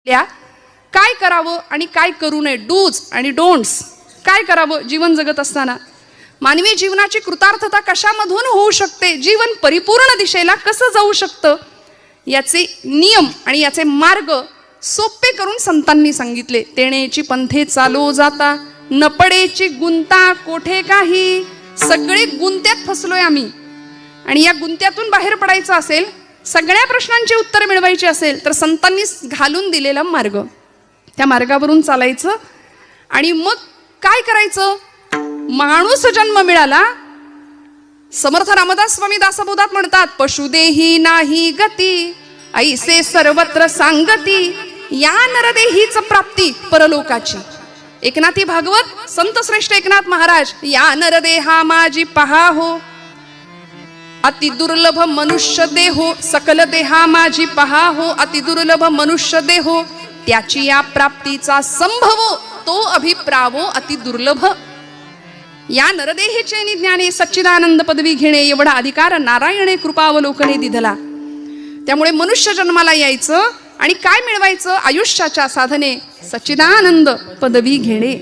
काय करावं आणि काय करू नये, डूज आणि डोंट्स, काय करावं जीवन जगत असताना, मानवी जीवनाची कृतार्थता कशामधून होऊ शकते, जीवन परिपूर्ण दिशेला कसं जाऊ शकतं, याचे नियम आणि याचे मार्ग सोपे करून संतांनी सांगितले. तेणेची पंथे चालो जाता, न पडेची गुंता कोठे काही. सगळे गुंत्यात फसलोय आम्ही, आणि या गुंत्यातून बाहेर पडायचं असेल, सगळ्या प्रश्नांची उत्तर मिळवायची असेल, तर संतांनी घालून दिलेला मार्ग, त्या मार्गावरून चालायचं. आणि मग काय करायचं, माणूस जन्म मिळाला. समर्थ रामदास स्वामी दासबोधात म्हणतात, पशुदेही नाही गती, ऐसे सर्वत्र सांगती, या नरदेहीच प्राप्ती परलोकाची. एकनाथी भागवत संत श्रेष्ठ एकनाथ महाराज, या नरदेहा माझी पहा हो, अति दुर्लभ मनुष्य देहो, सकल देहा माझी पहा हो, अति दुर्लभ मनुष्य देहो, त्याची या प्राप्तीचा संभव, तो अभिप्रावो अति दुर्लभ. या नरदेहेचे ज्ञाने सच्चिदानंद पदवी घेणे, एवढा अधिकार नारायणे कृपावलोकने दिधला. त्यामुळे मनुष्य जन्माला यायचं आणि काय मिळवायचं, आयुष्याच्या साधने सच्चिदानंद पदवी घेणे.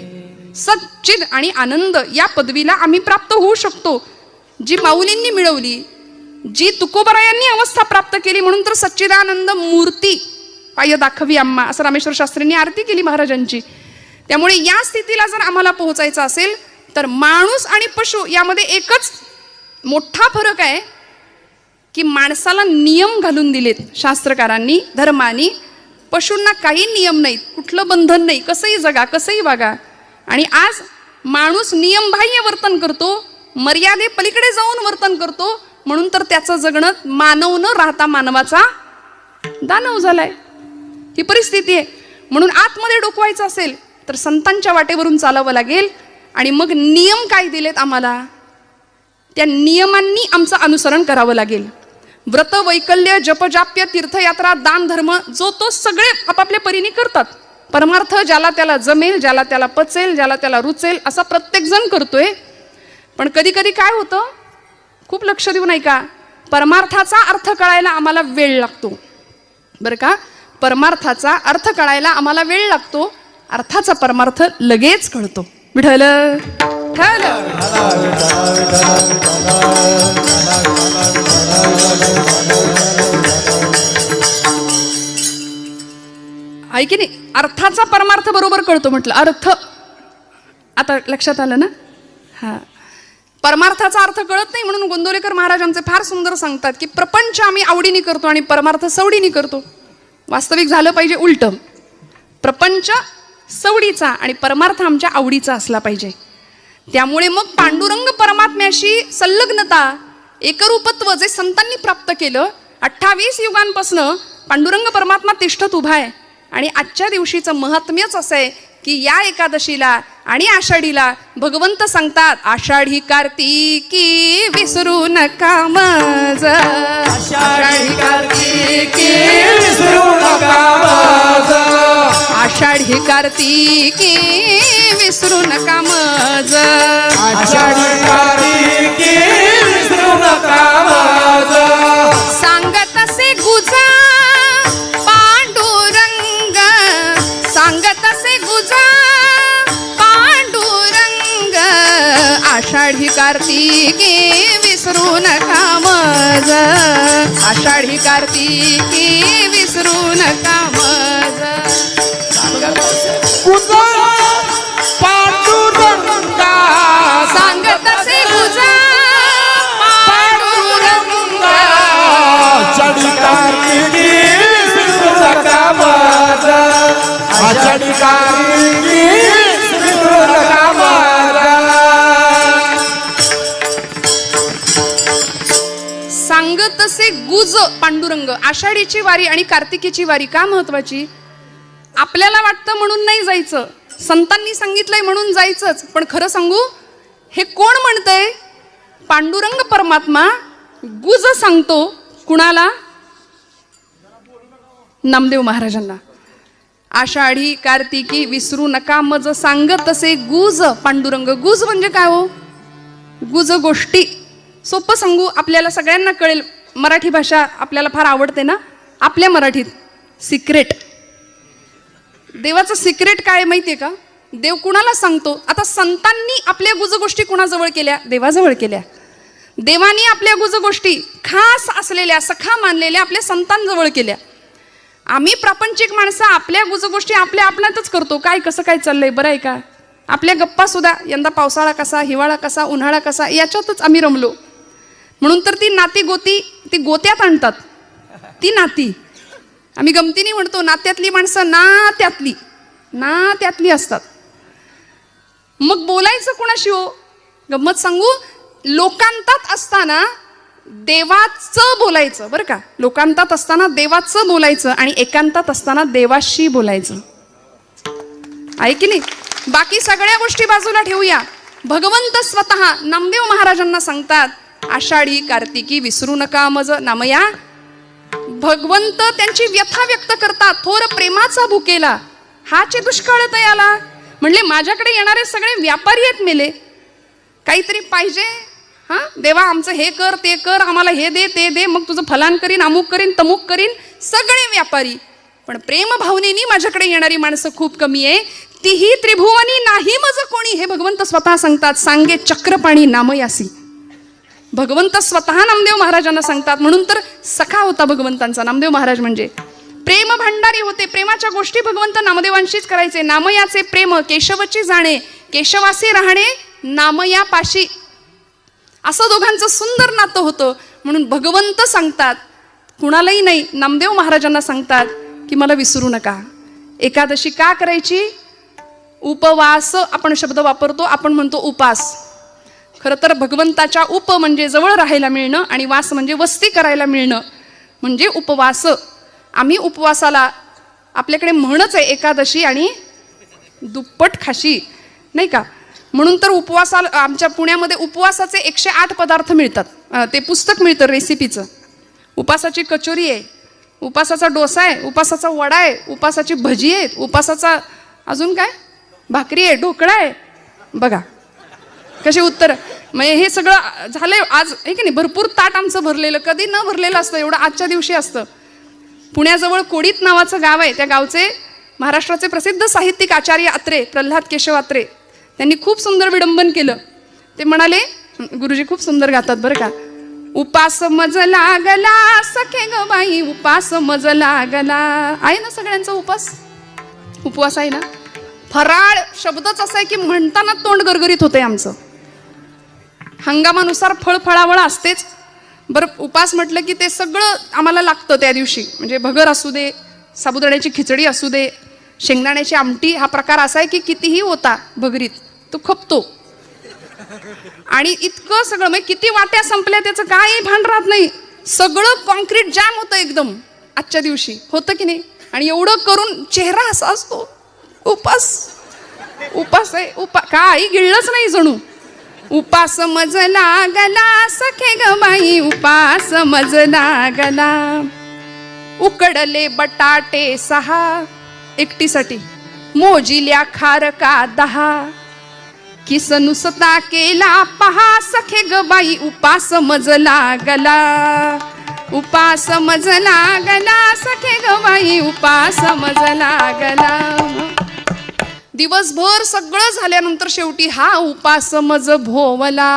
सच्चिद आणि आनंद या पदवीला आम्ही प्राप्त होऊ शकतो, जी माऊलींनी मिळवली, जी तुकोबरायांनी अवस्था प्राप्त केली. म्हणून तर सच्चिदानंद मूर्ती पाय दाखवी आम्हा, असं रामेश्वर शास्त्रींनी आरती केली महाराजांची. त्यामुळे या स्थितीला जर आम्हाला पोहोचायचं असेल, तर माणूस आणि पशु यामध्ये एकच मोठा फरक आहे की माणसाला नियम घालून दिलेत शास्त्रकारांनी, धर्मानी. पशूंना काही नियम नाहीत, कुठलं बंधन नाही, कसंही जगा, कसंही वागा. आणि आज माणूस नियमबाह्य वर्तन करतो, मर्यादे पलीकडे जाऊन वर्तन करतो. म्हणून तर त्याचं जगणं मानव न राहता मानवाचा दानव झालाय, ही परिस्थिती आहे. म्हणून आतमध्ये डोकवायचं असेल तर संतांच्या वाटेवरून चालावं लागेल. आणि मग नियम काय दिलेत आम्हाला, त्या नियमांनी आमचं अनुसरण करावं लागेल. व्रत, वैकल्य, जपजाप्य, तीर्थयात्रा, दान, धर्म, जो तो सगळे आपापल्या परीने करतात. परमार्थ ज्याला त्याला जमेल, ज्याला त्याला पचेल, ज्याला त्याला रुचेल, असा प्रत्येक जण करतोय. पण कधी कधी काय होतं, खूप लक्ष देऊ नाही का, परमार्थाचा अर्थ कळायला आम्हाला वेळ लागतो बरं का. परमार्थाचा अर्थ कळायला आम्हाला वेळ लागतो, अर्थाचा परमार्थ लगेच कळतो. विठ्ठल ठल. आहे की नाही, अर्थाचा परमार्थ बरोबर कळतो म्हटलं. अर्थ आता लक्षात आलं ना. हा, परमार्थाचा अर्थ कळत नाही म्हणून गोंदवलेकर महाराज आमचे फार सुंदर सांगतात की प्रपंच आम्ही आवडीने करतो आणि परमार्थ सवडीने करतो. वास्तविक झालं पाहिजे उलट, प्रपंच सवडीचा आणि परमार्थ आमच्या आवडीचा असला पाहिजे. त्यामुळे मग पांडुरंग परमात्म्याशी संलग्नता, एकरूपत्व जे संतांनी प्राप्त केलं, 28 युगांपासून पांडुरंग परमात्मा तिष्ठत उभा आहे. आणि आजच्या दिवशीचं महात्म्यच असं आहे की या एकादशीला आणि आषाढीला भगवंत सांगतात, आषाढी कार्तिकी विसरू नका माझ, आषाढी कार्तिकी विसरू नका माझ, आषाढी कार्तिकी विसरू नका माझ, आषाढी कार्तिकी विसरू नका माझ. सांगत असे गुजा पांडुरंग, सांगत असे गुजा पांडुरंग, आषाढी कार्तिकी विसरू नका माझ, आषाढी कार्तिकी विसरू नका माझ. गुजा पांडुरंगा, सांगत असे गुजा पांडुरंग, आषाढी कार्तिकी विसरू नका माझ, आषाढी कार्तिकी विसरू नका माझ. सांगत असे गुज पांडुरंग. आषाढीची वारी आणि कार्तिकीची वारी का महत्वाची, आपल्याला वाटतं म्हणून नाही जायचं, संतांनी सांगितलंय म्हणून जायचंच. पण खरं सांगू, हे कोण म्हणतंय, पांडुरंग परमात्मा गुज सांगतो. कुणाला, नामदेव महाराजांना. आषाढी कार्तिकी विसरू नका मज, सांगत असे गुज पांडुरंग. गुज म्हणजे काय हो, गुज गोष्टी. सोपं सांगू, आपल्याला सगळ्यांना कळेल, मराठी भाषा आपल्याला फार आवडते ना. आपल्या मराठीत सिक्रेट, देवाचं सिक्रेट काय माहितीये का? देव कुणाला सांगतो? आता संतांनी आपल्या गुजगोष्टी कुणाजवळ केल्या? देवाजवळ केल्या. देवानी आपल्या गुजगोष्टी खास असलेल्या, सखा मानलेल्या आपल्या संतांजवळ केल्या. आम्ही प्रापंचिक माणसं आपल्या गुजगोष्टी आपल्या आपणातच करतो. काय कसं काय चाललंय, बरं आहे का? आपल्या गप्पा सुद्धा यंदा पावसाळा कसा, हिवाळा कसा, उन्हाळा कसा, याच्यातच आम्ही रमलो. म्हणून तर ती नाती गोती ती गोत्यात आणतात. ती नाती आम्ही गमतीने म्हणतो, नात्यातली माणसं नात्यातली असतात. मग बोलायचं कुणाशी हो? गंमत सांगू, लोकांतात असताना देवाचं बोलायचं, बरं का? लोकांतात असताना देवाचं बोलायचं आणि एकांतात असताना देवाशी बोलायचं, आहे की नाही? बाकी सगळ्या गोष्टी बाजूला ठेवूया. भगवंत स्वतः नामदेव महाराजांना सांगतात, आषाढी कार्तिकी विसरू नका मज नामया. भगवंत त्यांची व्यथा व्यक्त करतात. थोर प्रेमाचा भुकेला हाचे दुष्काळ तयाला. म्हणले माझ्याकडे येणारे सगळे व्यापारी आहेत मेले, काहीतरी पाहिजे. हा देवा, आमचं हे कर ते कर, आम्हाला हे दे ते दे, मग तुझं फलान करीन, अमुक करीन, तमुक करीन, सगळे व्यापारी. पण प्रेम भावनेनी माझ्याकडे येणारी माणसं खूप कमी आहे. तीही त्रिभुवनी नाही मज कोणी, हे भगवंत स्वतः सांगतात. सांगे चक्रपाणी नामयासी. भगवंत स्वतः नामदेव महाराजांना सांगतात. म्हणून तर सखा होता भगवंतांचा नामदेव महाराज, म्हणजे प्रेम भांडारी होते. प्रेमाच्या गोष्टी भगवंत नामदेवांशीच करायचे. नामयाचे प्रेम केशवची जाणे, केशवासी राहणे नामया पाशी, असं दोघांचं सुंदर नातं होतं. म्हणून भगवंत सांगतात, कुणालाही नाही, नामदेव महाराजांना सांगतात की मला विसरू नका. एकादशी का करायची? उपवास आपण शब्द वापरतो, आपण म्हणतो उपास. खरं तर भगवंताच्या उप म्हणजे जवळ राहायला मिळणं आणि वास म्हणजे वस्ती करायला मिळणं, म्हणजे उपवास. आम्ही उपवासाला, आपल्याकडे म्हणच आहे एकादशी आणि दुप्पट खाशी, नाही का? म्हणून तर उपवासाला आमच्या पुण्यामध्ये उपवासाचे 108 पदार्थ मिळतात. ते पुस्तक मिळतं रेसिपीचं. उपासाची कचोरी आहे, उपासाचा डोसा आहे, उपासाचा वडा आहे, उपासाची भजी आहे, उपासाचा अजून काय भाकरी आहे, ढोकळा आहे. बघा कसे उत्तर. म्हणजे हे सगळं झालंय आज, आहे की नाही? भरपूर ताट आमचं भरलेलं, कधी न भरलेलं असतं एवढं आजच्या दिवशी असतं. पुण्याजवळ कोडीत नावाचं गाव आहे. त्या गावचे महाराष्ट्राचे प्रसिद्ध साहित्यिक आचार्य अत्रे, प्रल्हाद केशव अत्रे, त्यांनी खूप सुंदर विडंबन केलं. ते म्हणाले, गुरुजी खूप सुंदर गातात बरं का. उपास मज लागला सखे ग बाई, उपास मज लागला. आहे ना सगळ्यांचा उपास? उपवास आहे ना? फराळ शब्दच असा आहे की म्हणताना तोंड गरगरीत होते आमचं. हंगामानुसार फळफळावळ असतेच. बरं, उपास म्हटलं की ते सगळं आम्हाला लागतं त्या दिवशी. म्हणजे भगर असू दे, साबुदाण्याची खिचडी असू दे, शेंगदाण्याची आमटी, हा प्रकार असा आहे की कितीही होता भगरीत तो खपतो. आणि इतकं सगळं, म्हणजे किती वाट्या संपल्या त्याचं काही भान राहत नाही. सगळं कॉन्क्रीट जॅम होतं एकदम आजच्या दिवशी, होतं की नाही? आणि एवढं करून चेहरा असा असतो. उपास उपास आहे, काही गिळलंच नाही जणू. उपास मज लागला सखे ग बाई, उपास मज लागला. उकडले बटाटे 6 एकटीसाठी, मोजिल्या खारका 10, किस नुसता केला पहा सखे ग बाई, उपास मज लागला. उपास मज लागला सखे ग बाई, उपास मज लागला. दिवसभर सगळं झाल्यानंतर शेवटी हा उपास मज भोवला,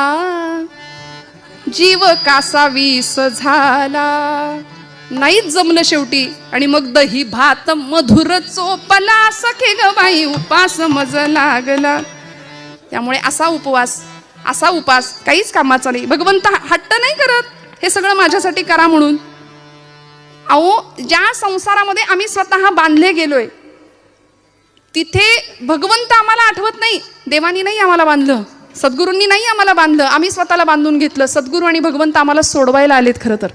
जीव कासा विष झाला. नाहीच जमलं शेवटी. आणि मग दही भात मधुर चोपला सखे ग बाई, उपास मज लागला. त्यामुळे असा उपास काहीच कामाचा नाही. भगवंत हट्ट नाही करत हे सगळं माझ्यासाठी करा म्हणून. अहो, ज्या संसारामध्ये आम्ही स्वतः बांधले गेलोय तिथे भगवंत आम्हाला आठवत नाही. देवानी नाही आम्हाला बांधलं, सद्गुरूंनी नाही आम्हाला बांधलं, आम्ही स्वतःला बांधून घेतलं. सद्गुरू आणि भगवंत आम्हाला सोडवायला आलेत खरं तर.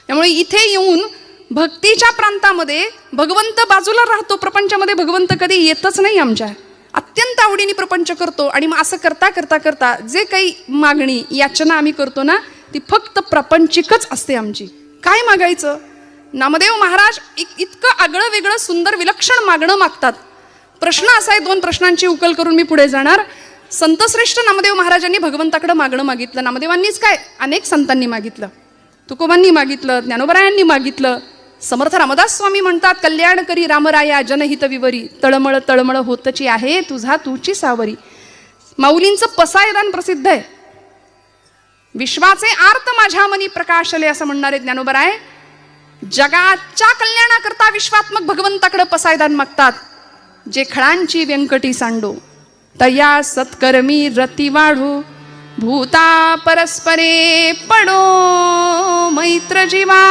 त्यामुळे इथे येऊन भक्तीच्या प्रांतामध्ये भगवंत बाजूला राहतो. प्रपंचामध्ये भगवंत कधी येतच नाही आमच्या. अत्यंत आवडीने प्रपंच करतो. आणि मग असं करता करता करता जे काही मागणी याचना आम्ही करतो ना, ती फक्त प्रापंचिकच असते आमची. काय मागायचं? नामदेव महाराज इतकं आगळं वेगळं सुंदर विलक्षण मागणं मागतात. प्रश्न असा आहे, 2 प्रश्नांची उकल करून मी पुढे जाणार. संतश्रेष्ठ नामदेव महाराजांनी भगवंताकडे मागणं मागितलं. नामदेवांनीच काय, अनेक संतांनी मागितलं. तुकोबांनी मागितलं, ज्ञानोबरायांनी मागितलं, समर्थ रामदास स्वामी म्हणतात, कल्याण करी रामराया जनहित विवरी, तळमळ तळमळ होतची आहे तुझा तूची सावरी. माऊलींचं पसायदान प्रसिद्ध आहे. विश्वाचे आर्त माझ्या मनी प्रकाशले असं म्हणणारे ज्ञानोबराय जगाच्या कल्याणाकरता विश्वात्मक भगवंताकडे पसायदान मागतात. जे खळांची व्यंकटी सांडो तया सत्कर्मी रती वाढो, भूता परस्परे पडो मैत्र जीवांचे.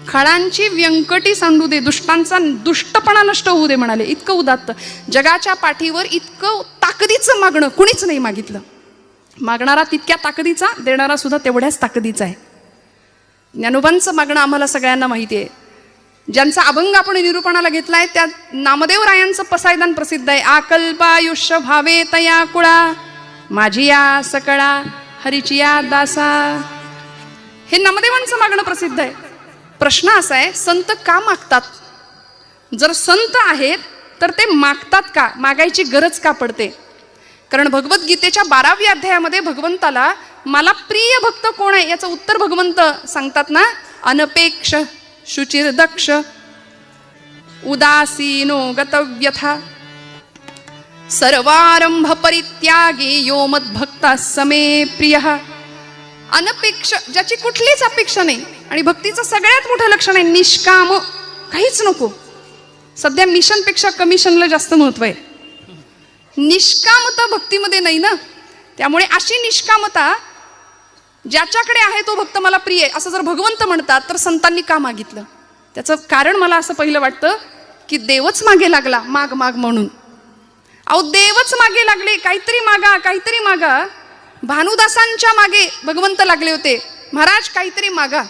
खळांची व्यंकटी सांडू दे, दुष्टांचा दुष्टपणा नष्ट होऊ दे म्हणाले. इतकं उदात्त. जगाच्या पाठीवर इतकं ताकदीचं मागणं कुणीच नाही मागितलं. मागणारा तितक्या ताकदीचा, देणारा सुद्धा तेवढ्याच ताकदीचा आहे. ज्ञानोबांचं मागणं आम्हाला सगळ्यांना माहिती आहे. ज्यांचा अभंग आपण निरूपणाला घेतलाय त्या नामदेव रायांचं पसायदान प्रसिद्ध आहे. आकल्पायुष्य भावे तया कुळा, माझी या सकळा हरिचिया दासा. हे नामदेवांचं मागणं प्रसिद्ध आहे. प्रश्न असा आहे, संत का मागतात? जर संत आहेत तर ते मागतात का? मागायची गरज का पडते? कारण भगवद्गीतेच्या 12व्या अध्यायामध्ये भगवंताला मला प्रिय भक्त कोण आहे याचं उत्तर भगवंत सांगतात ना. अनपेक्ष शुचिर दक्ष उदासीनो गतव्यथा सर्वारंभ परित्यागी यो मद्भक्ता समे प्रिय. अनपेक्ष, ज्याची कुठलीच अपेक्षा नाही. आणि भक्तीचं सगळ्यात मोठं लक्षण आहे निष्काम, काहीच नको. सध्या मिशनपेक्षा कमिशनला जास्त महत्व आहे. निष्कामता भक्तीमध्ये नाही ना. त्यामुळे अशी निष्कामता ज्याच्याकडे आहे तो भक्त मला प्रिय आहे असं जर भगवंत म्हणतात तर संतांनी का मागितलं? त्याचं कारण मला असं पहिलं वाटतं की देवच मागे लागला माग माग म्हणून. अहो देवच मागे लागले, काहीतरी मागा काहीतरी मागा. भानुदासांच्या मागे भगवंत लागले होते, महाराज काहीतरी मागा.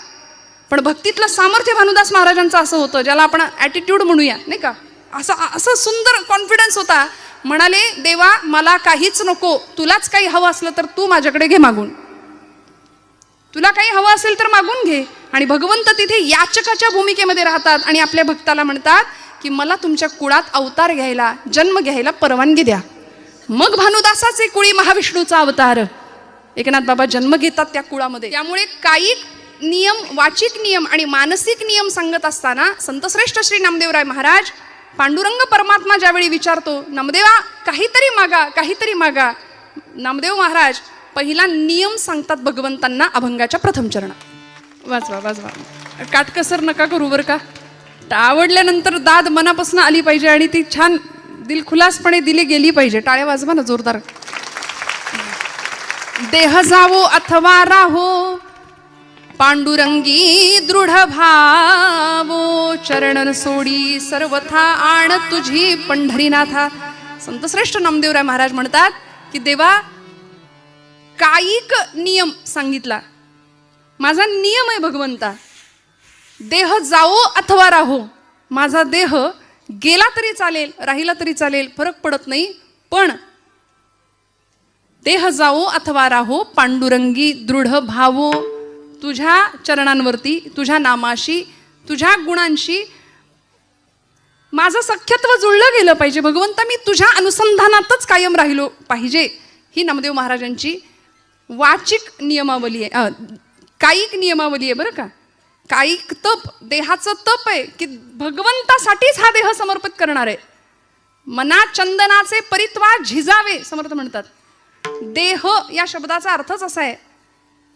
पण भक्तीतलं सामर्थ्य भानुदास महाराजांचं असं होतं, ज्याला आपण ॲटिट्यूड म्हणूया नाही का, असं सुंदर कॉन्फिडन्स होता. म्हणाले देवा मला काहीच नको, तुलाच काही हवं असलं तर तू माझ्याकडे घे मागून, तुला काही हवं असेल तर मागून घे. आणि भगवंत तिथे याचकाच्या भूमिकेमध्ये राहतात आणि आपल्या भक्ताला म्हणतात की मला तुमच्या कुळात अवतार घ्यायला, जन्म घ्यायला परवानगी द्या. मग भानुदासाचे कुळी महाविष्णूचा अवतार एकनाथ बाबा जन्म घेतात त्या कुळामध्ये. त्यामुळे कायिक नियम, वाचिक नियम आणि मानसिक नियम सांगत असताना संतश्रेष्ठ श्री नामदेवराय महाराज, पांडुरंग परमात्मा ज्यावेळी विचारतो नामदेवा काहीतरी मागा काहीतरी मागा, नामदेव महाराज पहिला नियम सांगतात भगवंतांना अभंगाच्या प्रथम चरणात. वाजवा वाजवा, काटकसर नका करू बरं का. आवडल्यानंतर दाद मनापासून आली पाहिजे आणि ती छान दिलखुलासपणे दिली गेली पाहिजे. टाळ्या वाजवा ना जोरदार. देह जावो अथवा राहो पांडुरंगी दृढ भावो, चरण सोडी सर्वथा आण तुझी पंढरीनाथा. संतश्रेष्ठ नामदेवराय महाराज म्हणतात की देवा कायिक नियम सांगितला, माझा नियम आहे भगवंता, देह जावो अथवा राहो, माझा देह गेला तरी चालेल राहिला तरी चालेल फरक पडत नाही, पण देह जावो अथवा राहो पांडुरंगी दृढ भावो, तुझ्या चरणांवरती, तुझ्या नामाशी, तुझ्या गुणांशी माझं सख्यत्व जुळलं गेलं पाहिजे. भगवंता मी तुझ्या अनुसंधानातच कायम राहिलो पाहिजे. ही नामदेव महाराजांची वाचिक नियमावली आहे, कायिक नियमावली आहे बरं का. कायिक तप, देहाचं तप आहे की भगवंतासाठीच हा देह समर्पित करणार आहे. मना चंदनाचे परित्वा झिजावे समर्थ म्हणतात. देह या शब्दाचा अर्थच असा आहे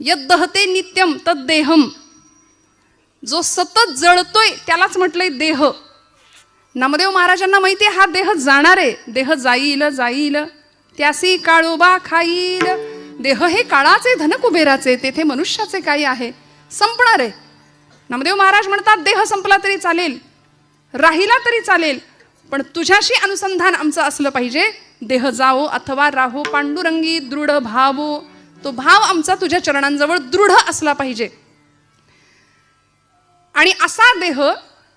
यद्दहते नित्यम तद्देहम, जो सतत जळतोय त्यालाच म्हटलंय देह. नामदेव महाराजांना माहिती आहे हा देह जाणार आहे, देह जाईल जाईल त्यासी काळोबा खाईल. देह हे काळाचे धन कुबेराचे, तेथे मनुष्याचे काही आहे, संपणार आहे. नामदेव महाराज म्हणतात देह संपला तरी चालेल राहिला तरी चालेल, पण तुझ्याशी अनुसंधान आमचं असलं पाहिजे. देह जावो अथवा राहो पांडुरंगी दृढ भावो, तो भाव आमचा तुझ्या चरणांजवळ दृढ असला पाहिजे. आणि असा देह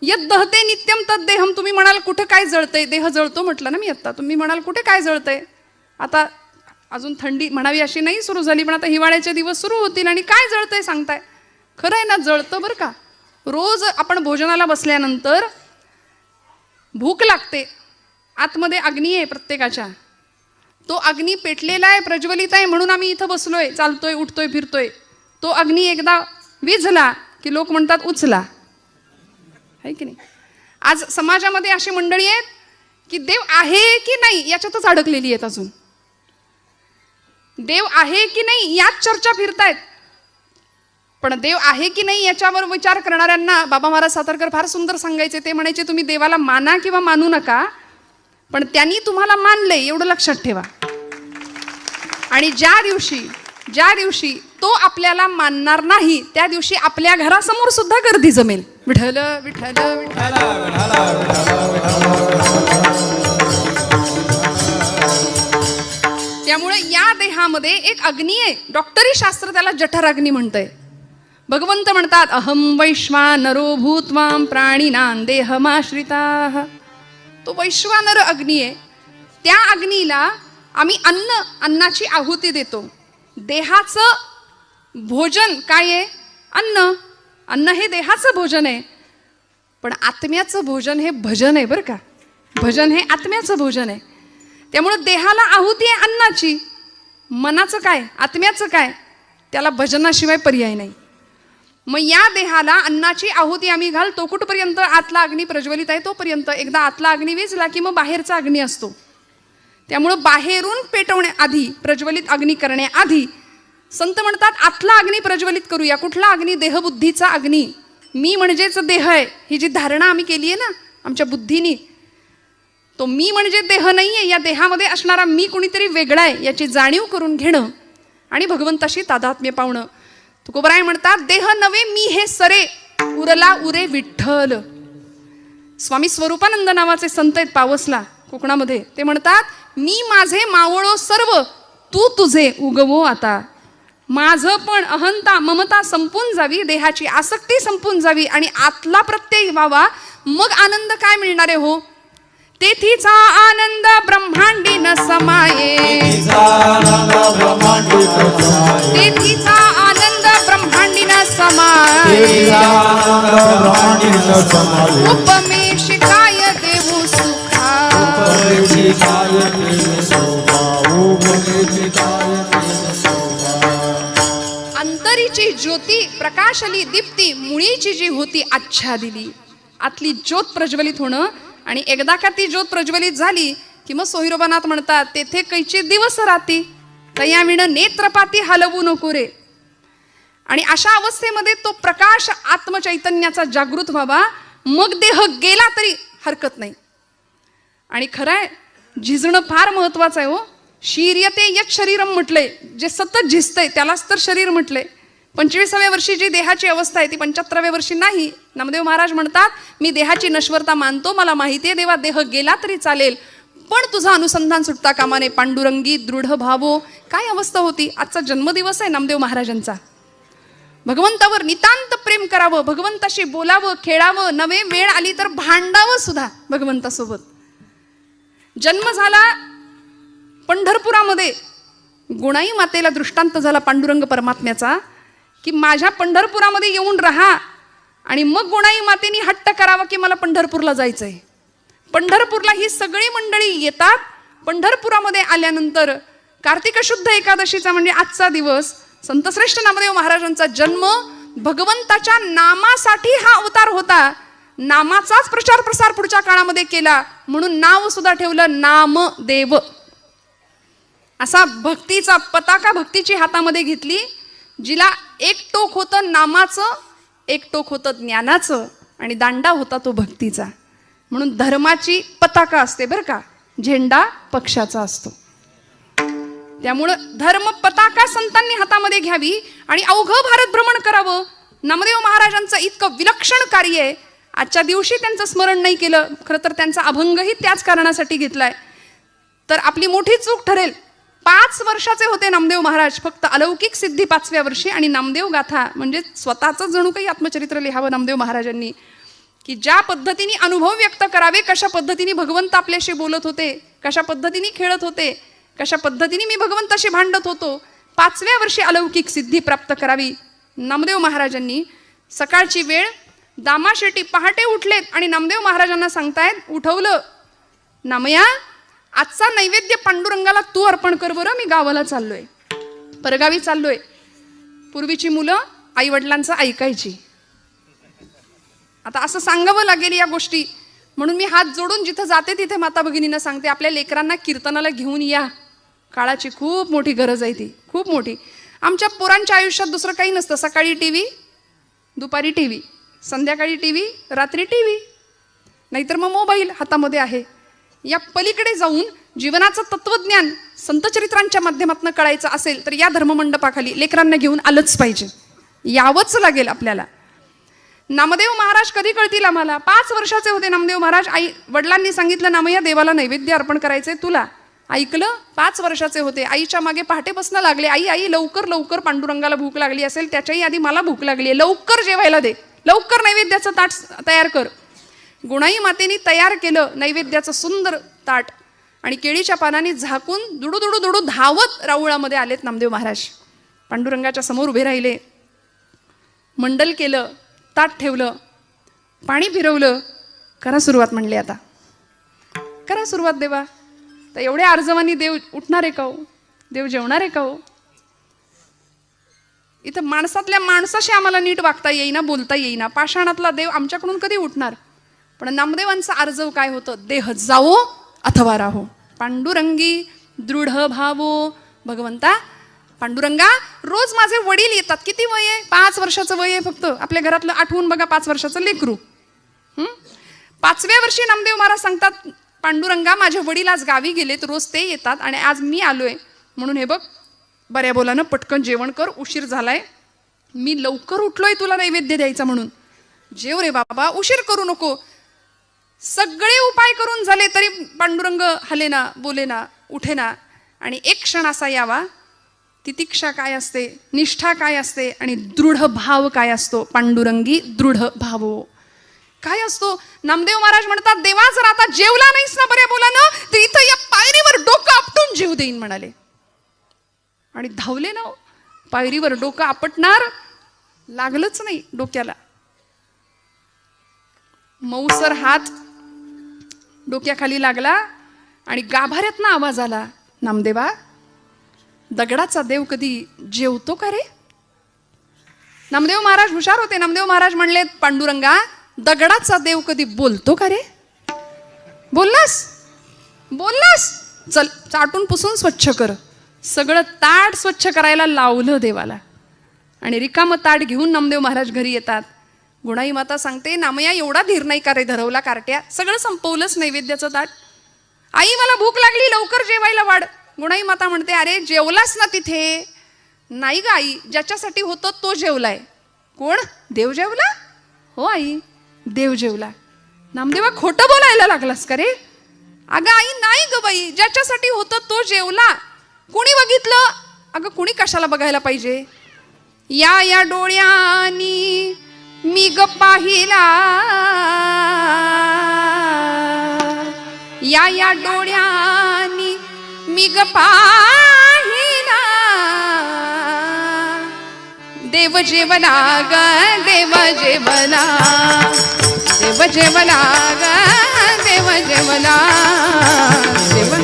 यद्दहते नित्यम तद्देहम. तुम्ही म्हणाल कुठे काय जळतंय, देह जळतो म्हटलं ना मी आता. तुम्ही म्हणाल कुठे काय जळतंय, आता अजून थंडी म्हणावी अशी नाही सुरू झाली, पण आता हिवाळ्याचे दिवस सुरू होतील आणि काय जळतंय सांगताय. खरं आहे ना, जळतं बरं का. रोज आपण भोजनाला बसल्यानंतर भूक लागते, आतमध्ये अग्नी आहे प्रत्येकाच्या, तो अग्नी पेटलेला आहे प्रज्वलित आहे म्हणून आम्ही इथं बसलोय, चालतोय उठतोय फिरतोय. तो अग्नी एकदा विझला की लोक म्हणतात उचला, आहे की नाही? आज समाजामध्ये अशी मंडळी आहेत की देव आहे की नाही याच्यातच अडकलेली आहेत. अजून देव आहे की नाही याच चर्चा फिरतायत. पण देव आहे की नाही याच्यावर विचार करणाऱ्यांना बाबा महाराज सातारकर फार सुंदर सांगायचे. ते म्हणायचे तुम्ही देवाला माना किंवा मानू नका, पण त्यांनी तुम्हाला मानलंय एवढं लक्षात ठेवा. आणि ज्या दिवशी तो आपल्याला मानणार नाही त्या दिवशी आपल्या घरासमोर सुद्धा गर्दी जमेल. विठ्ठल विठ्ठल विठ्ठल. त्यामुळे या देहामध्ये एक अग्नी आहे. डॉक्टरी शास्त्र त्याला जठराग्नी म्हणतंय. भगवंत म्हणतात अहम वैश्वानरो भूत्वाम प्राणिनां देहमाश्रिताः. तो वैश्वानर अग्नी आहे. त्या अग्नीला आम्ही अन्नाची आहुती देतो. देहाचं भोजन काय आहे? अन्न हे देहाचं भोजन आहे. पण आत्म्याचं भोजन हे भजन आहे बरं का. भजन हे आत्म्याचं भोजन आहे. त्यामुळे देहाला आहुती आहे अन्नाची. मनाचं काय, आत्म्याचं काय, त्याला भजनाशिवाय पर्याय नाही. मग या देहाला अन्नाची आहुती आम्ही घालतो कुठपर्यंत? आतला अग्नी प्रज्वलित आहे तोपर्यंत. एकदा आतला अग्नी विझला की मग बाहेरचा अग्नी असतो. त्यामुळं बाहेरून पेटवण्याआधी, प्रज्वलित अग्नी करण्याआधी संत म्हणतात आतला अग्नी प्रज्वलित करूया. कुठला अग्नी? देहबुद्धीचा अग्नी. मी म्हणजेच देह आहे ही जी धारणा आम्ही केली आहे ना आमच्या बुद्धीनी, तो मी म्हणजे देह नाही आहे. या देहामध्ये असणारा मी कुणीतरी वेगळा आहे याची जाणीव करून घेणं आणि भगवंताशी तादात्म्य पावणं. तुकोबराय म्हणतात देह नवे मी हे सरे, उरला उरे विठ्ठल. स्वामी स्वरूपानंद नावाचे संत आहेत पावसला कोकणामध्ये. ते म्हणतात मी माझे मावळो सर्व, तू तुझे उगवो आता. माझं पण अहंता ममता संपून जावी, देहाची आसक्ती संपून जावी आणि आतला प्रत्यय व्हावा. मग आनंद काय मिळणार आहे हो? तेथीचा आनंद ब्रह्मांडी न समाये. तेथीचा आनंद ब्रह्मांडी न समाये. उपमे शिकाय देऊ सुखा. अंतरीची ज्योती प्रकाशली दीप्ती, मुळीची जी होती आच्छा दिली. आतली ज्योत प्रज्वलित होणं. आणि एकदा का ती ज्योत प्रज्वलित झाली की मग सोहिरोबानाथ म्हणतात तेथे कैची दिवस राती, तयाविण नेत्रपाती हलवू नको रे. आणि अशा अवस्थेमध्ये तो प्रकाश आत्मचैतन्याचा जागृत व्हावा. मग देह गेला तरी हरकत नाही. आणि खरंय झिजणं फार महत्वाचं आहे हो. शीर्यते यत शरीरम म्हटलंय. जे सतत झिजतंय त्यालाच तर शरीर म्हटलंय. 25व्या वर्षी जी देहाची अवस्था आहे ती 75व्या वर्षी नाही. नामदेव महाराज म्हणतात मी देहाची नश्वरता मानतो, मला माहिती आहे देवा देह गेला तरी चालेल, पण तुझं अनुसंधान सुटता कामा नये. पांडुरंगी दृढ भावो. काय अवस्था होती? आजचा जन्मदिवस आहे नामदेव महाराजांचा. भगवंतावर नितांत प्रेम करावं, भगवंताशी बोलावं, खेळावं, नवे वेळ आली तर भांडावं सुद्धा भगवंतासोबत. जन्म झाला पंढरपुरामध्ये. गुणाई मातेला दृष्टांत झाला पांडुरंग परमात्म्याचा की माझ्या पंढरपुरामध्ये येऊन राहा. आणि मग गुणाई मातेनी हट्ट करावा की मला पंढरपूरला जायचंय. पंढरपूरला ही सगळी मंडळी येतात. पंढरपुरामध्ये आल्यानंतर कार्तिक शुद्ध एकादशीचा म्हणजे आजचा दिवस संतश्रेष्ठ नामदेव महाराजांचा जन्म. भगवंताच्या नामासाठी हा अवतार होता. नामाचाच प्रचार प्रसार पुढच्या काळामध्ये केला म्हणून नाव सुद्धा ठेवलं नामदेव. असा भक्तीचा पताका भक्तीची हातामध्ये घेतली, जिला एक टोक होतं नामाचं, एक टोक होतं ज्ञानाचं आणि दांडा होता तो भक्तीचा. म्हणून धर्माची पताका असते बरं का, झेंडा पक्षाचा असतो. त्यामुळं धर्म पताका संतांनी हातामध्ये घ्यावी आणि अवघं भारत भ्रमण करावं. नामदेव महाराजांचं इतकं विलक्षण कार्य आहे. आजच्या दिवशी त्यांचं स्मरण नाही केलं, खरं तर त्यांचा अभंगही त्याच कारणासाठी घेतलाय तर आपली मोठी चूक ठरेल. 5 वर्षाचे होते नामदेव महाराज, फक्त अलौकिक सिद्धी 5व्या वर्षी. आणि नामदेव गाथा म्हणजे स्वतःचं जणू काही आत्मचरित्र लिहावं नामदेव महाराजांनी, की ज्या पद्धतीने अनुभव व्यक्त करावे, कशा पद्धतीने भगवंत आपल्याशी बोलत होते, कशा पद्धतीने खेळत होते, कशा पद्धतीने मी भगवंताशी भांडत होतो. 5व्या वर्षी अलौकिक सिद्धी प्राप्त करावी. नामदेव महाराजांनी सकाळची वेळ, दामाशेटी पहाटे उठलेत आणि नामदेव महाराजांना सांगतायत, उठवलं नामया, आजचा नैवेद्य पांडुरंगाला तू अर्पण कर बरं, मी गावाला चाललोय, परगावी चाललोय. पूर्वीची मुलं आई वडिलांचं ऐकायची. आता असं सांगावं लागेल या गोष्टी, म्हणून मी हात जोडून जिथं जाते तिथे माता भगिनींना सांगते, आपल्या लेकरांना कीर्तनाला घेऊन या. काळाची खूप मोठी गरज आहे ती, खूप मोठी. आमच्या पोरांच्या आयुष्यात दुसरं काही नसतं. सकाळी TV, दुपारी TV, संध्याकाळी TV, रात्री TV, नाहीतर मग मोबाईल हातामध्ये आहे. या पलीकडे जाऊन जीवनाचं तत्वज्ञान संतचरित्रांच्या माध्यमातून कळायचं असेल तर या धर्ममंडपाखाली लेकरांना घेऊन आलंच पाहिजे, यावंच लागेल आपल्याला. नामदेव महाराज कधी कळतील आम्हाला? 5 वर्षाचे होते नामदेव महाराज. आई वडिलांनी सांगितलं, नामय्या देवाला नैवेद्य अर्पण करायचंय तुला. ऐकलं. 5 वर्षाचे होते. आईच्या मागे पहाटेपासून लागले, आई आई लवकर लवकर, पांडुरंगाला भूक लागली असेल, त्याच्याही आधी मला भूक लागली आहे, लवकर जेवायला दे, लवकर नैवेद्याचं ताट तयार कर. गुणाई मातेनी तयार केलं नैवेद्याचं सुंदर ताट आणि केळीच्या पानाने झाकून दुडू दुडू दुडू धावत राऊळामध्ये आलेत नामदेव महाराज. पांडुरंगाच्या समोर उभे राहिले, मंडल केलं, ताट ठेवलं, पाणी फिरवलं. करा सुरुवात म्हणले, आता करा सुरुवात देवा. तर एवढ्या अर्जवानी देव उठणार आहे का हो? देव जेवणार आहे का हो? इथं माणसातल्या माणसाशी आम्हाला नीट वागता येईना, बोलता येईना. पाषाणातला देव आमच्याकडून कधी उठणार? पण नामदेवांचा अर्जव काय होतं? देह जावो अथवा राहो, पांडुरंगी दृढ भावो. भगवंता पांडुरंगा, रोज माझे वडील येतात. किती वय आहे? 5 वर्षाचं वय आहे फक्त. आपल्या घरातलं आठवून बघा, 5 वर्षाचं लेकरू. 5व्या वर्षी नामदेव महाराज सांगतात, पांडुरंगा माझे वडील आज गावी गेलेत, रोज ते येतात आणि आज मी आलोय, म्हणून हे बघ बऱ्या बोलानं पटकन जेवण कर, उशीर झालाय, मी लवकर उठलोय तुला नैवेद्य द्यायचा म्हणून. जेव रे बाबा, उशीर करू नको. सगळे उपाय करून झाले तरी पांडुरंग हलेना, बोलेना, उठेना. आणि एक क्षण असा यावा, तितिक्षा काय असते, निष्ठा काय असते आणि दृढ भाव काय असतो. पांडुरंगी दृढ भावो काय असतो? नामदेव महाराज म्हणतात, देवा जर आता जेवला नाहीस ना बऱ्या बोलानं, तर इथं या पायरीवर डोकं आपटून जीव देईन म्हणाले. आणि धावले ना. पायरीवर डोकं आपटणार, लागलंच नाही डोक्याला. मऊसर हात डोक्याखाली लागला आणि गाभाऱ्यातनं आवाज आला, नामदेवा दगडाचा देव कधी जेवतो का रे? नामदेव महाराज हुशार होते. नामदेव महाराज म्हणले, पांडुरंगा दगडाचा देव कधी बोलतो का रे? बोललास? बोललास? चल चाटून पुसून स्वच्छ कर. सगळं ताट स्वच्छ करायला लावलं देवाला आणि रिकामं ताट घेऊन नामदेव महाराज घरी येतात. गुणाई माता सांगते, नामया एवढा धीर नाही का रे धरवला कार्ट्या? सगळं संपवलंच नैवेद्याचं ताट. आई मला भूक लागली, लवकर जेवायला वाढ. गुणाई माता म्हणते, अरे जेवलास ना तिथे? नाही ग आई, ज्याच्यासाठी होतं तो जेवलाय. कोण? देव जेवला? हो आई, देव जेवला. नामदेवा खोटं बोलायला लागलास का रे? अगं आई नाही ग बाई, ज्याच्यासाठी होतं तो जेवला. कोणी बघितलं? अगं कोणी कशाला बघायला पाहिजे? या या डोळ्यांनी मी ग पाहिला, या या डोळ्यांनी मी ग पाहिला. देव जेवला ग, देव जेवला, देव जेवला ग, देव जेवला, देव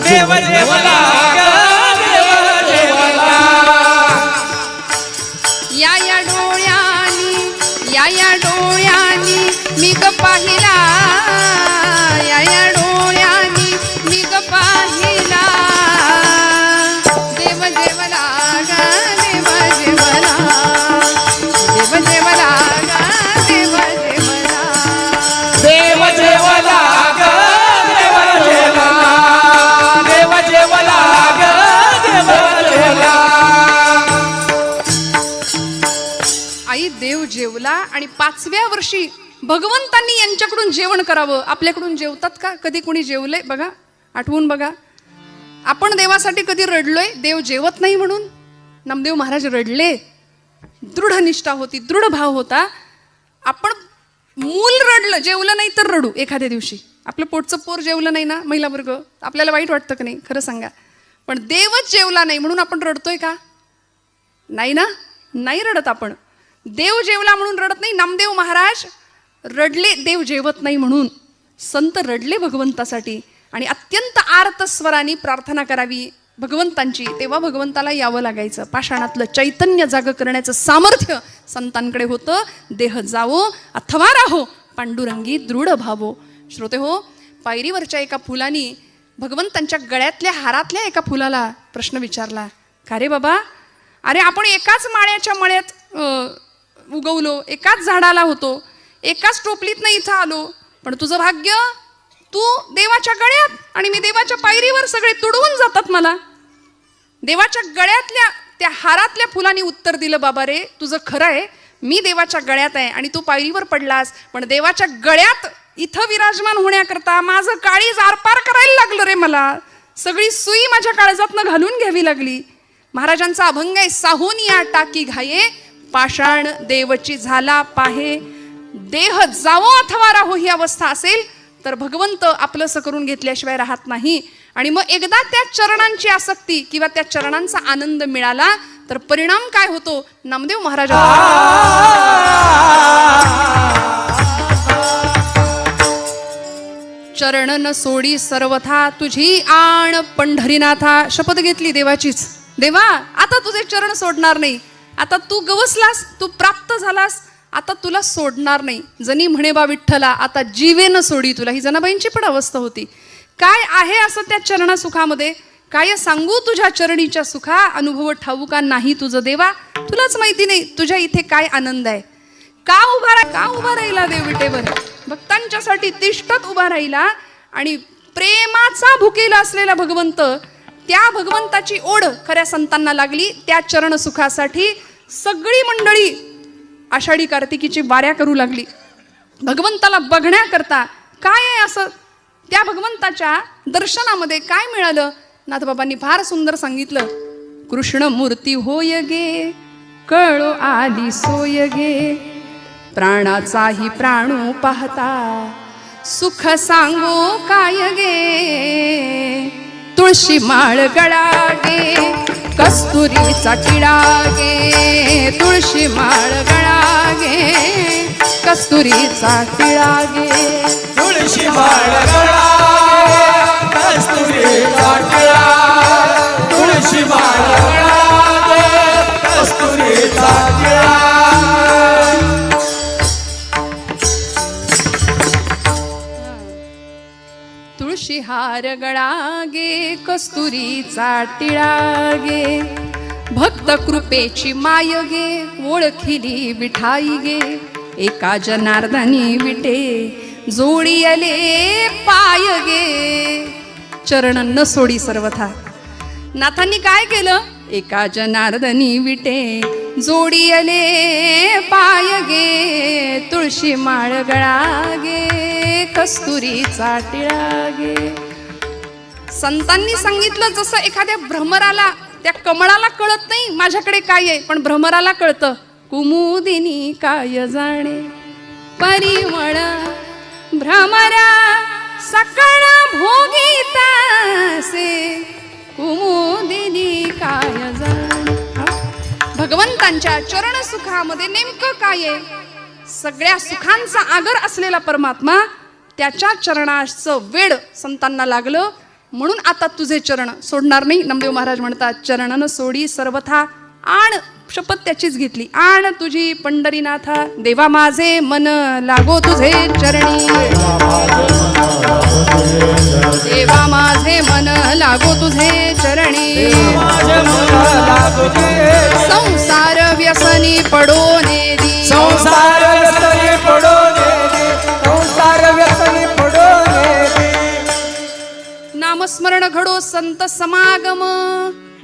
देव जेवला ग, देव जेवला. या या डोळ्यांनी, या या डोळ्यांनी मी ग पाहिला, या या डोळ्यांनी मी ग पाहिला. देव जेवला ग, देव जेवला, देव जेवला ग, देव जेवला. देव जेवला ग, देव जेवला, देव जेवला ग, देव जेवला. आई देव जेवला आणि 5व्या वर्षी भगवंतांनी यांच्याकडून जेवण करावं. आपल्याकडून जेवतात का? कधी कोणी जेवलंय बघा, आठवून बघा. आपण देवासाठी कधी रडलोय देव जेवत नाही म्हणून? नामदेव महाराज रडले. दृढ निष्ठा होती, दृढ भाव होता. आपण मूल रडलं, जेवलं नाही तर रडू. एखाद्या दिवशी आपलं पोटचं पोर जेवलं नाही ना, महिला वर्ग, आपल्याला वाईट वाटतं का नाही? खरं सांगा. पण देवच जेवला नाही म्हणून आपण रडतोय का? नाही ना, नाही रडत आपण. देव जेवला म्हणून रडत नाही. नामदेव महाराज रडले देव जेवत नाही म्हणून. संत रडले भगवंतासाठी आणि अत्यंत आर्त स्वराने प्रार्थना करावी भगवंतांची, तेव्हा भगवंताला यावं लागायचं. पाषाणातलं चैतन्य जाग करण्याचं सामर्थ्य संतांकडे होतं. देह जावो अथवा राहो पांडुरंगी दृढ भावो. श्रोते हो, पायरीवरच्या एका फुलानी भगवंतांच्या गळ्यातल्या हारातल्या एका फुलाला प्रश्न विचारला, का रे बाबा, अरे आपण एकाच माळ्याच्या मळ्यात उगवलो, एकाच झाडाला होतो, एकाच टोपलीतनं इथं आलो, पण तुझं भाग्य, तू देवाच्या गळ्यात आणि मी देवाच्या पायरीवर, सगळे तुडवून जातात मला. देवाच्या गळ्यातल्या त्या हारातल्या फुलांनी उत्तर दिलं, बाबा रे तुझं खरं आहे, मी देवाच्या गळ्यात आहे आणि तू पायरीवर पडलास, पण देवाच्या गळ्यात इथं विराजमान होण्याकरता माझं काळीज आरपार करायला लागलं रे. मला सगळी सुई माझ्या काळजातनं घालून घ्यावी लागली. महाराजांचा अभंग आहे, साहोनिया टाकी घाये पाषाण देवची झाला पाहे. देह जावो अथवा राहो ही अवस्था असेल तर भगवंत आपलंसं करून घेतल्याशिवाय राहत नाही. आणि मग एकदा त्या चरणांची आसक्ती किंवा त्या चरणांचा आनंद मिळाला तर परिणाम काय होतो, नामदेव महाराज चरण न सोडी सर्वथा तुझी आण पंढरीनाथा. शपथ घेतली देवाचीच, देवा आता तुझे चरण सोडणार नाही, आता तू गवसलास, तू प्राप्त झालास, आता तुला सोडणार नाही. जनी म्हणे बा विठ्ठला आता जीवेन सोडी तुला. ही जनाबाईंची पण अवस्था होती. काय आहे असं त्या चरणा सुखामध्ये, काय सांगू तुझ्या चरणीच्या सुखा, अनुभव ठाऊका नाही तुझं देवा, तुलाच माहिती नाही तुझ्या इथे काय आनंद आहे. का उभा राहिला देव विटेवर, भक्तांच्यासाठी तिष्ठत उभा राहिला. आणि प्रेमाचा भुकेला असलेला भगवंत, त्या भगवंताची ओढ खऱ्या संतांना लागली. त्या चरण सुखासाठी सगळी मंडळी आषाढी कार्तिकीची वाऱ्या करू लागली. भगवंताला बघण्याकरता काय आहे असं, त्या भगवंताच्या दर्शनामध्ये काय मिळालं, नाथबाबांनी फार सुंदर सांगितलं. कृष्ण मूर्ती होय गे कळो आली सोय गे, प्राणाचाही प्राणू पाहता सुख सांगो काय गे. तुळशी माळ गळा गे कस्तुरीचा टिळा गे, तुळशी माळ गळा गे कस्तुरीचा टिळा गे. तुळशी माळ गळा गे कस्तुरीचा टिळा, तुळशी माळ गळा गे कस्तुरीचा टिळा. तुळशी हार गळा गे कस्तुरीचा टिळा गे, भक्त कृपेची माय गे ओळखिली विठाई गे. एका जनार्दनी विटे जोडी आले पाय गे, चरण न सोडी सर्वथा. नाथांनी काय केलं, एका जनार्दनी विटे जोडी आले पाय गे, तुळशी माळ गळा गे कस्तुरीचा टिळा गे. संतांनी सांगितलं जसं एखाद्या भ्रमराला, त्या कमळाला कळत नाही माझ्याकडे काय आहे, पण भ्रमराला कळतं. कुमुदिनी काय जाणे परिमळ भ्रमरा सकळ भोगीतासे, कुमुदिनी काय जाणे. भगवंतांच्या चरण सुखामध्ये नेमकं काय आहे, सगळ्या सुखांचा आगर असलेला परमात्मा, त्याच्या चरणाचं वेड संतांना लागलं. म्हणून आता तुझे चरण सोडणार नाही. नामदेव महाराज म्हणतात, चरणन सोडी सर्वथा आण, शपथ त्याचीच घेतली, आण तुझी पंढरीनाथा. देवा माझे मन लागो तुझे चरणी, देवा माझे मन लागो तुझे चरणी. संसार व्यसनी पडो नेदी, संसार व्यसनी पडो नेदी, संसार व्यसनी पडो नेदी. नामस्मरण घडो संत समागम,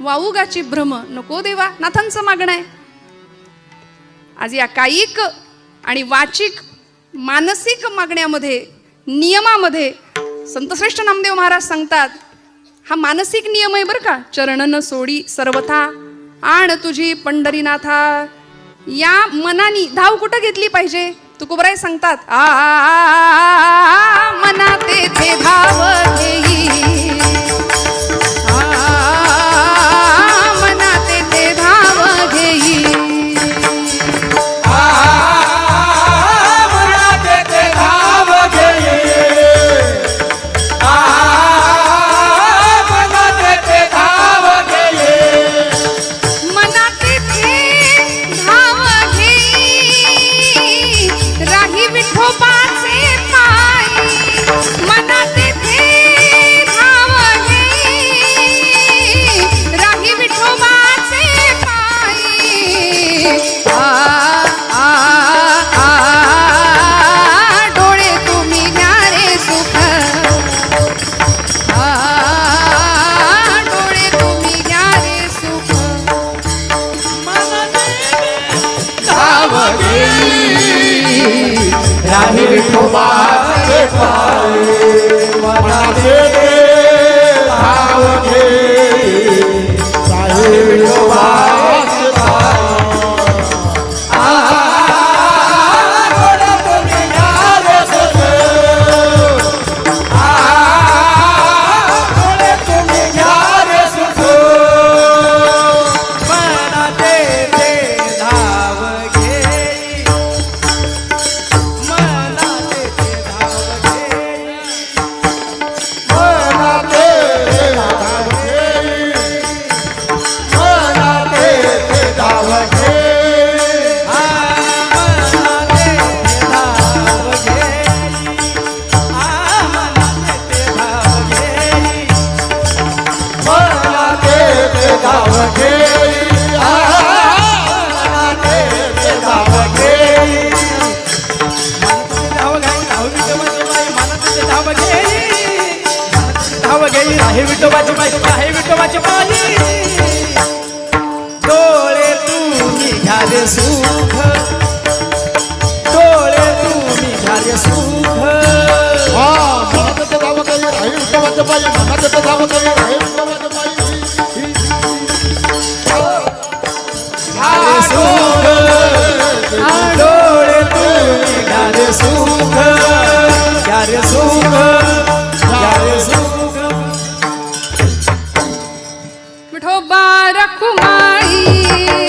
वाऊगाची भ्रम नको देवा. नाथांचं मागणं आहे. आज या कायिक आणि वाचिक मानसिक मागण्यामध्ये, नियमामध्ये संतश्रेष्ठ नामदेव महाराज सांगतात, हा मानसिक नियम आहे बरं का. चरणन सोडी सर्वथा आण तुझी पंढरीनाथा. या मनानी धाव कुठं घेतली पाहिजे, तुकोबराय सांगतात, मना तेथे धाव घेई, मना तेथे धाव घेई. मना तेथे धाव घेई, मना तेथे धाव राही विठोबाचे पायी मनाचे धाव घेई राही विठोबाचे पायी राही विठोबाची बाई राही विठोबाची बाई डोळे तुम्ही घ्याले सुख डोळे तुम्ही घ्याले सुख मनाचे धाव घेई राही विठोबाचे पायी मनाचे धाव घेई राही विठोबाचे पायी घ्याले सुख डोळे तुम्ही घ्याले सुख घ्याले सुख घ्याले सुख विठोबा रखुमाई